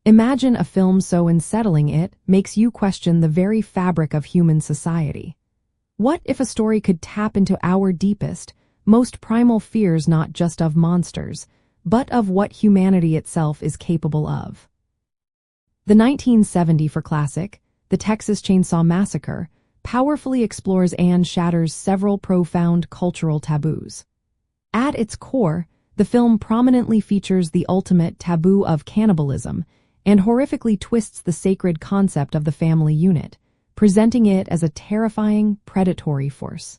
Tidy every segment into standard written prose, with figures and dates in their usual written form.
Imagine a film so unsettling it makes you question the very fabric of human society. What if a story could tap into our deepest, most primal fears, not just of monsters, but of what humanity itself is capable of? The 1974 classic, The Texas Chain Saw Massacre, powerfully explores and shatters several profound cultural taboos. At its core, the film prominently features the ultimate taboo of cannibalism and horrifically twists the sacred concept of the family unit, presenting it as a terrifying, predatory force.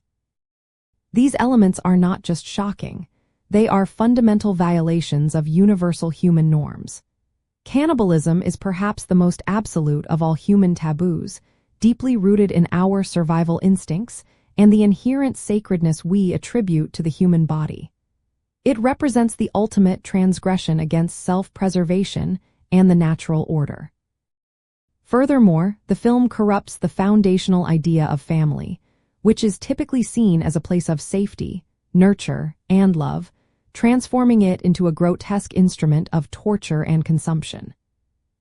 These elements are not just shocking, they are fundamental violations of universal human norms. Cannibalism is perhaps the most absolute of all human taboos, deeply rooted in our survival instincts and the inherent sacredness we attribute to the human body. It represents the ultimate transgression against self-preservation and the natural order. Furthermore, the film corrupts the foundational idea of family, which is typically seen as a place of safety, nurture, and love, transforming it into a grotesque instrument of torture and consumption.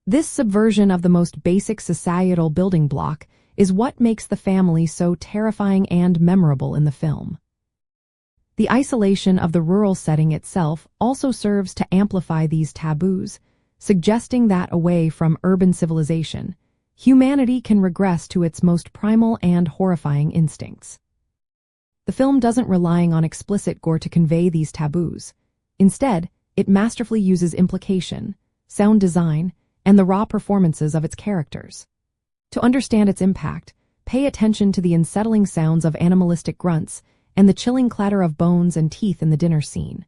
This subversion of the most basic societal building block is what makes the family so terrifying and memorable in the film. The isolation of the rural setting itself also serves to amplify these taboos, suggesting that away from urban civilization, humanity can regress to its most primal and horrifying instincts. The film doesn't rely on explicit gore to convey these taboos. Instead, it masterfully uses implication, sound design, and the raw performances of its characters. To understand its impact, pay attention to the unsettling sounds of animalistic grunts and the chilling clatter of bones and teeth in the dinner scene.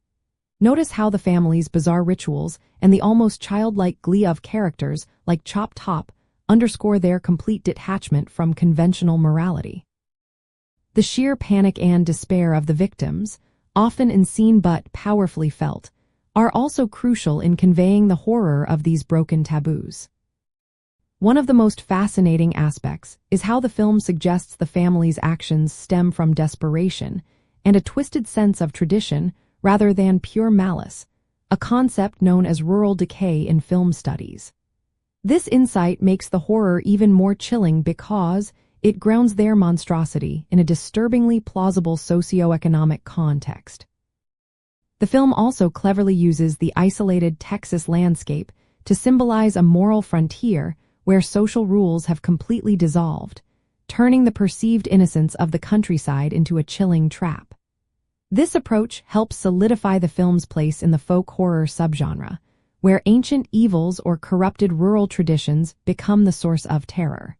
Notice how the family's bizarre rituals and the almost childlike glee of characters like Chop Top underscore their complete detachment from conventional morality. The sheer panic and despair of the victims, often unseen but powerfully felt, are also crucial in conveying the horror of these broken taboos. One of the most fascinating aspects is how the film suggests the family's actions stem from desperation and a twisted sense of tradition rather than pure malice, a concept known as rural decay in film studies. This insight makes the horror even more chilling because it grounds their monstrosity in a disturbingly plausible socioeconomic context. The film also cleverly uses the isolated Texas landscape to symbolize a moral frontier where social rules have completely dissolved, turning the perceived innocence of the countryside into a chilling trap. This approach helps solidify the film's place in the folk horror subgenre, where ancient evils or corrupted rural traditions become the source of terror.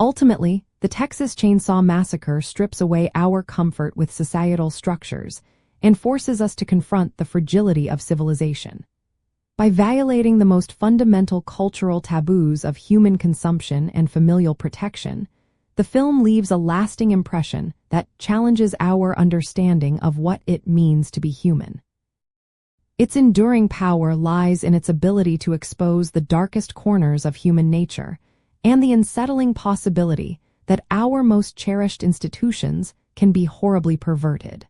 Ultimately, the Texas Chain Saw Massacre strips away our comfort with societal structures and forces us to confront the fragility of civilization. By violating the most fundamental cultural taboos of human consumption and familial protection, the film leaves a lasting impression that challenges our understanding of what it means to be human. Its enduring power lies in its ability to expose the darkest corners of human nature and the unsettling possibility that our most cherished institutions can be horribly perverted.